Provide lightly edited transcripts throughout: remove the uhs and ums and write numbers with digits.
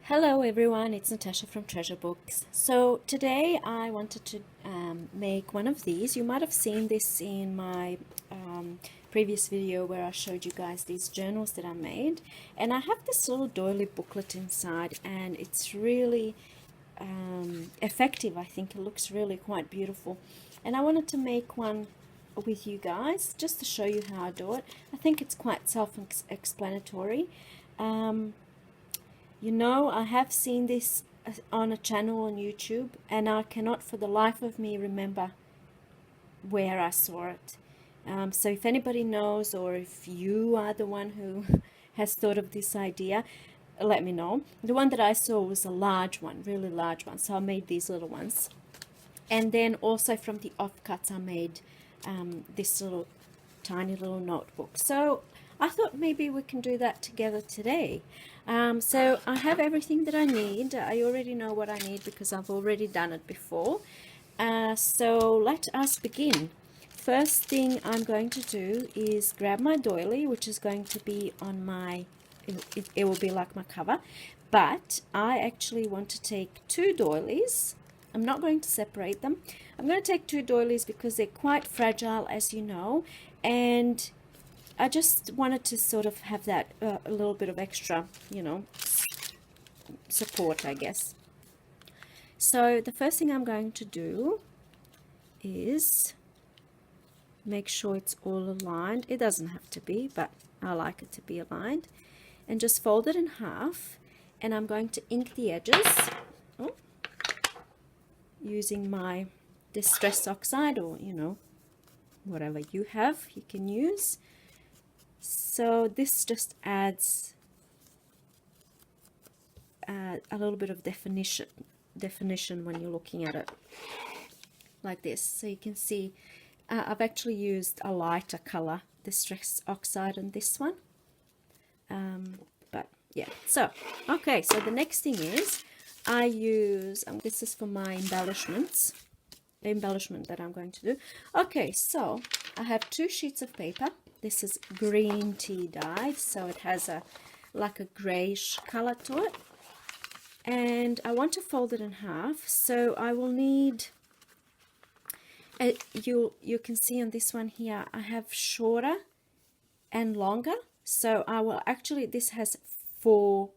Hello everyone, it's Natasha from Treasure Books. So today I wanted to make one of these. You might have seen this in my previous video where I showed you guys these journals that I made. And I have this little doily booklet inside and it's really effective. I think it looks really quite beautiful. And I wanted to make one with you guys just to show you how I do it. I think it's quite self-explanatory. You know, I have seen this on a channel on YouTube and I cannot for the life of me remember where I saw it. So if anybody knows, or if you are the one who has thought of this idea, let me know. The one that I saw was a large one, really large one, so I made these little ones. And then also from the offcuts I made this little tiny little notebook. So I thought maybe we can do that together today. So I have everything that I need. I already know what I need because I've already done it before. So let us begin. First thing I'm going to do is grab my doily, which is going to be on my, it will be like my cover, but I actually want to take two doilies. I'm not going to separate them. I'm going to take two doilies because they're quite fragile, as you know, and I just wanted to sort of have that a little bit of extra, you know, support, I guess. So the first thing I'm going to do is make sure it's all aligned. It doesn't have to be, but I like it to be aligned. And just fold it in half, and I'm going to ink the edges using my distress oxide, or you know, whatever you have you can use. So this just adds a little bit of definition when you're looking at it like this. So you can see I've actually used a lighter color distress oxide on this one, but yeah. So okay, so the next thing is I use this is for my embellishment that I'm going to do. Okay, so I have two sheets of paper. This is green tea dyed, so it has a like a grayish color to it, and I want to fold it in half. So I will need you can see on this one here I have shorter and longer, so I will actually, this has four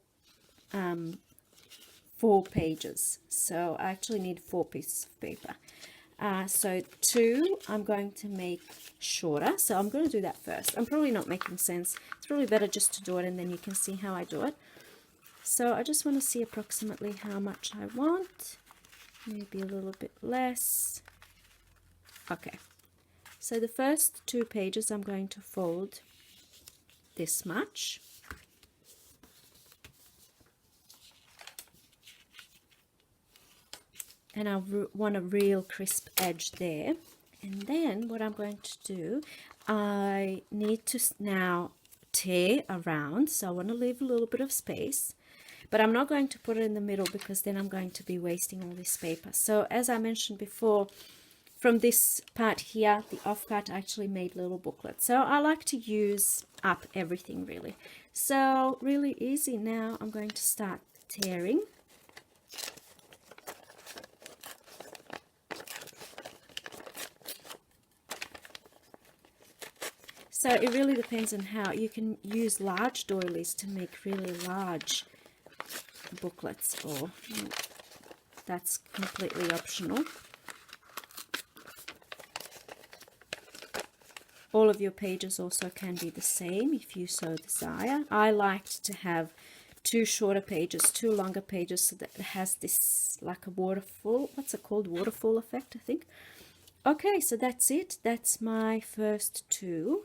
pages, so I actually need 4 pieces of paper. So two I'm going to make shorter, so I'm going to do that first. I'm probably not making sense. It's really better just to do it and then you can see how I do it. So I just want to see approximately how much I want, maybe a little bit less. Okay, so the first 2 pages I'm going to fold this much. And I want a real crisp edge there. And then what I'm going to do, I need to now tear around, so I want to leave a little bit of space, but I'm not going to put it in the middle because then I'm going to be wasting all this paper. So as I mentioned before, from this part here, the offcut, I actually made little booklets. So I like to use up everything really. So really easy. Now I'm going to start tearing. So it really depends on how you can use large doilies to make really large booklets, or that's completely optional. All of your pages also can be the same if you so desire. I liked to have 2 shorter pages, 2 longer pages, so that it has this like a waterfall, what's it called, waterfall effect, I think. Okay, so that's it. That's my first 2.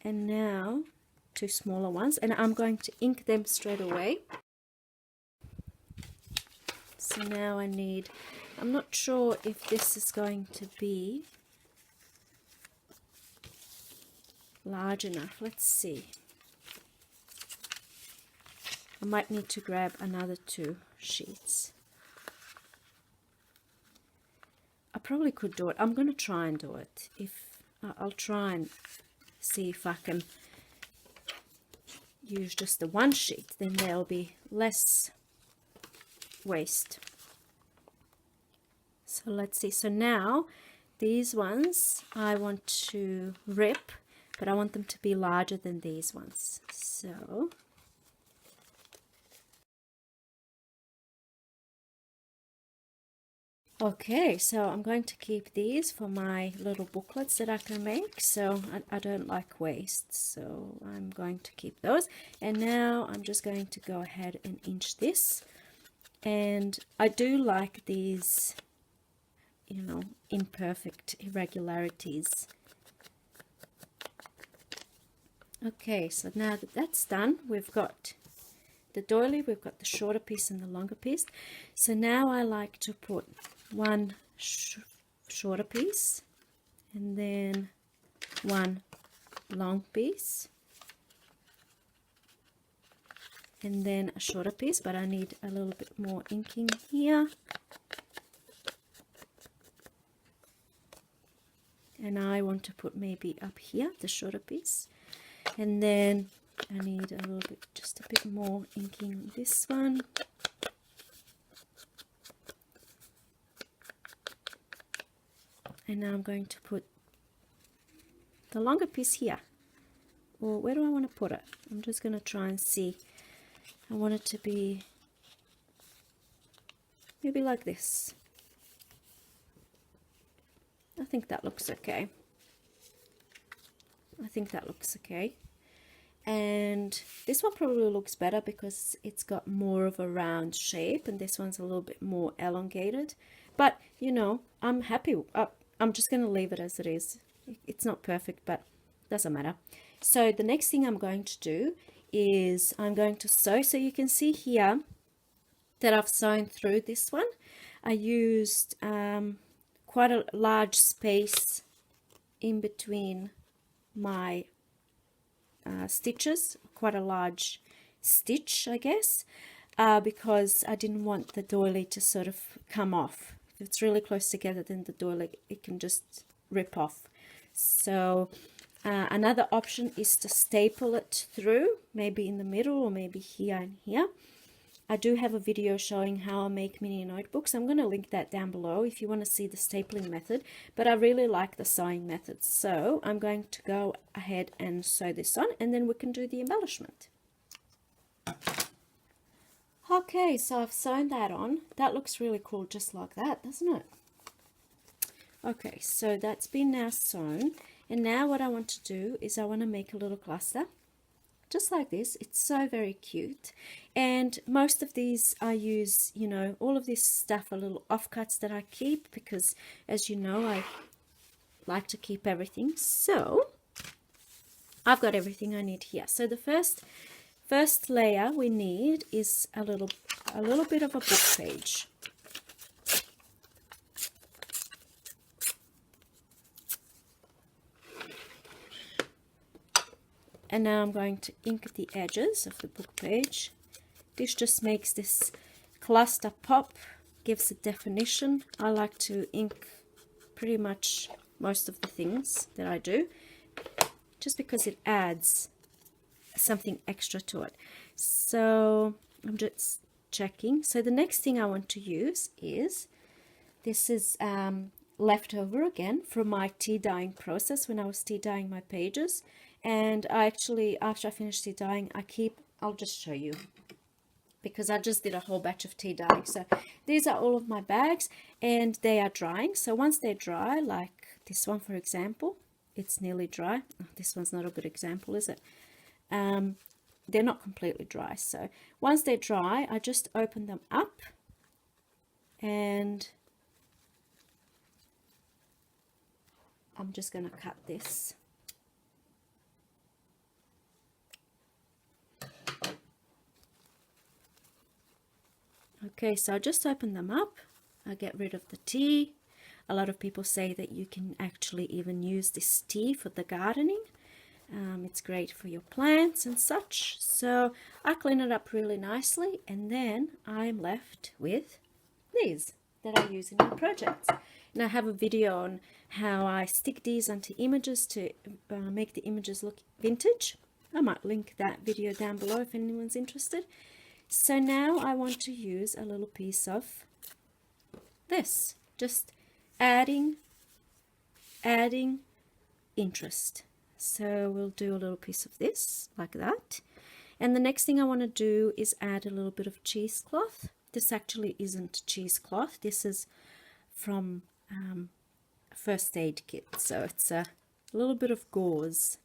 And now 2 smaller ones, and I'm going to ink them straight away. So now I need, I'm not sure if this is going to be large enough. Let's see. I might need to grab another 2 sheets. I probably could do it. I'm going to try and do it. If I'll try and see if I can use just the 1 sheet, then there'll be less waste. So let's see. So now these ones I want to rip, but I want them to be larger than these ones. So okay, so I'm going to keep these for my little booklets that I can make. So I don't like waste, so I'm going to keep those. And now I'm just going to go ahead and inch this. And I do like these, you know, imperfect irregularities. Okay, so now that that's done, we've got the doily, we've got the shorter piece and the longer piece. So now I like to put one shorter piece and then one long piece and then a shorter piece, but I need a little bit more inking here. And I want to put maybe up here the shorter piece, and then I need a little bit, just a bit more inking on this one. And now I'm going to put the longer piece here. Or where do I want to put it? I'm just going to try and see. I want it to be maybe like this. I think that looks okay. I think that looks okay. And this one probably looks better because it's got more of a round shape, and this one's a little bit more elongated. But, you know, I'm happy. I'm just going to leave it as it is. It's not perfect, but doesn't matter. So the next thing I'm going to do is I'm going to sew. So you can see here that I've sewn through this one. I used quite a large space in between my stitches, quite a large stitch, I guess, because I didn't want the doily to sort of come off. If it's really close together, then the doily, it can just rip off. So another option is to staple it through, maybe in the middle or maybe here and here. I do have a video showing how I make mini notebooks. I'm going to link that down below if you want to see the stapling method, but I really like the sewing method. So I'm going to go ahead and sew this on, and then we can do the embellishment. Okay, so I've sewn that on. That looks really cool just like that, doesn't it? Okay, so that's been now sewn, and now what I want to do is I want to make a little cluster. Just like this. It's so very cute, and most of these I use, you know, all of this stuff are little offcuts that I keep because, as you know, I like to keep everything. So I've got everything I need here. So the first layer we need is a little bit of a book page. And now I'm going to ink the edges of the book page. This just makes this cluster pop, gives it definition. I like to ink pretty much most of the things that I do, just because it adds something extra to it. So I'm just checking. So the next thing I want to use is, this is leftover again from my tea dyeing process when I was tea dyeing my pages. And I actually, after I finish tea dyeing, I'll just show you, because I just did a whole batch of tea dyeing. So these are all of my bags, and they are drying. So once they're dry, like this one for example, it's nearly dry. Oh, this one's not a good example, is it? They're not completely dry. So once they're dry, I just open them up, and I'm just going to cut this. Okay, so I just open them up. I get rid of the tea. A lot of people say that you can actually even use this tea for the gardening. It's great for your plants and such. So I clean it up really nicely, and then I'm left with these that I use in my projects. And I have a video on how I stick these onto images to make the images look vintage. I might link that video down below if anyone's interested. So now I want to use a little piece of this, just adding interest. So we'll do a little piece of this like that. And the next thing I want to do is add a little bit of cheesecloth. This actually isn't cheesecloth. This is from a first aid kit. So it's a little bit of gauze.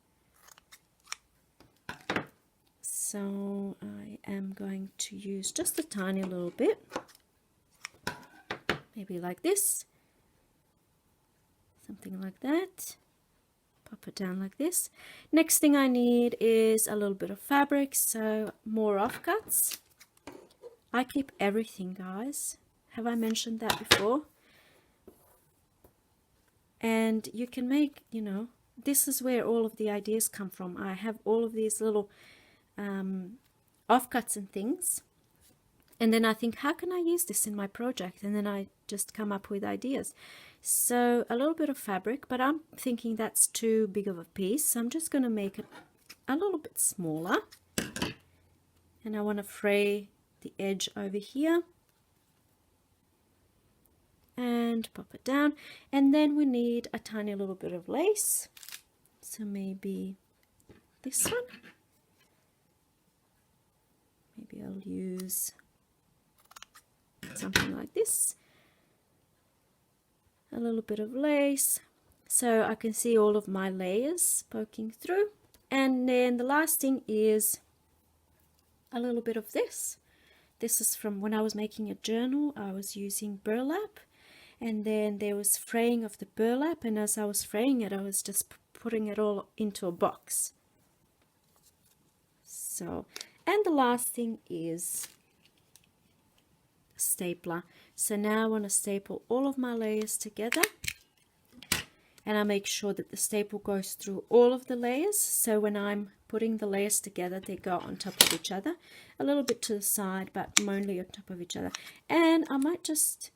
So I am going to use just a tiny little bit. Maybe like this. Something like that. Pop it down like this. Next thing I need is a little bit of fabric, so more offcuts. I keep everything, guys. Have I mentioned that before? And you can make, you know, this is where all of the ideas come from. I have all of these little offcuts and things. And then I think, how can I use this in my project? And then I just come up with ideas. So a little bit of fabric, but I'm thinking that's too big of a piece. So I'm just going to make it a little bit smaller. And I want to fray the edge over here. And pop it down. And then we need a tiny little bit of lace. So maybe this one. Maybe I'll use something like this. A little bit of lace, so I can see all of my layers poking through. And then the last thing is a little bit of this. This is from when I was making a journal. I was using burlap, and then there was fraying of the burlap, and as I was fraying it, I was just putting it all into a box. So, and the last thing is stapler. So now I want to staple all of my layers together, and I make sure that the staple goes through all of the layers. So when I'm putting the layers together, they go on top of each other, a little bit to the side, but mainly on top of each other. And I might just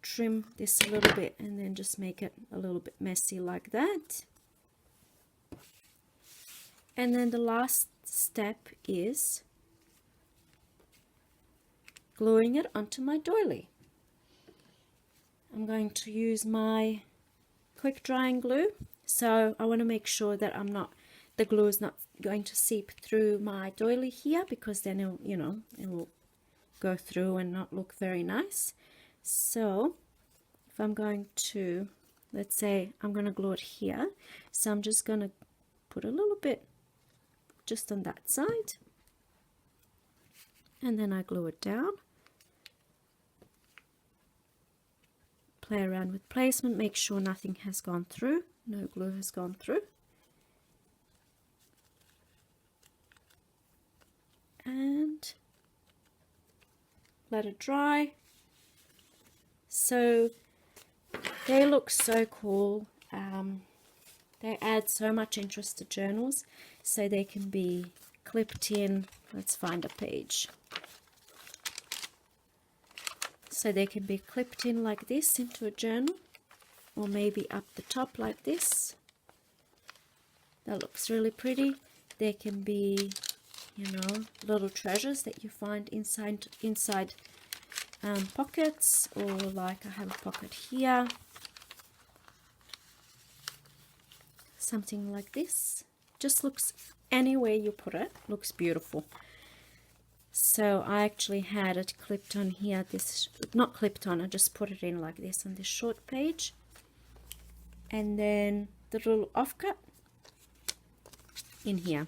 trim this a little bit and then just make it a little bit messy like that. And then the last step is gluing it onto my doily. I'm going to use my quick drying glue, so I want to make sure that the glue is not going to seep through my doily here, because then it'll, you know, it will go through and not look very nice. So if I'm going to, let's say I'm going to glue it here, so I'm just going to put a little bit just on that side, and then I glue it down. Play around with placement, make sure nothing has gone through, no glue has gone through. And let it dry. So they look so cool. They add so much interest to journals, so they can be clipped in. Let's find a page. So they can be clipped in like this into a journal, or maybe up the top like this. That looks really pretty. They can be, you know, little treasures that you find inside pockets, or like I have a pocket here. Something like this. Just looks, anywhere you put it, looks beautiful. So I actually had it clipped on here, this, not clipped on, I just put it in like this on this short page. And then the little offcut in here.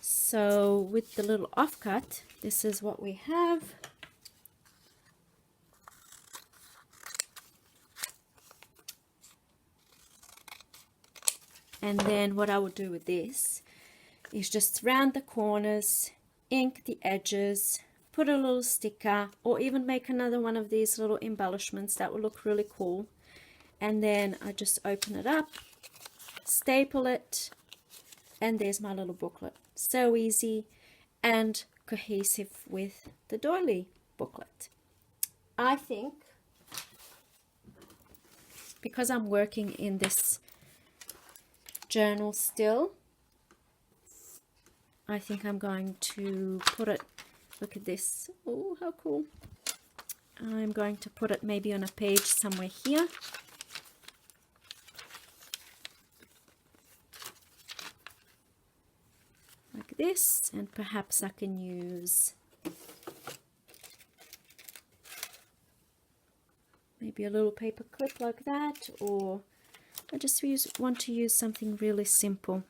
So with the little offcut, this is what we have. And then what I would do with this is just round the corners, ink the edges, put a little sticker, or even make another one of these little embellishments that will look really cool. And then I just open it up, staple it, and there's my little booklet. So easy and cohesive with the doily booklet. I think because I'm working in this journal still, I think I'm going to put it, look at this, oh how cool. I'm going to put it maybe on a page somewhere here. Like this, and perhaps I can use maybe a little paper clip like that, or I just want to use something really simple.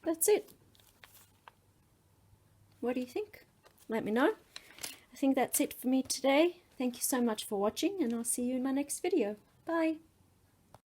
That's it. What do you think? Let me know. I think that's it for me today. Thank you so much for watching, and I'll see you in my next video. Bye.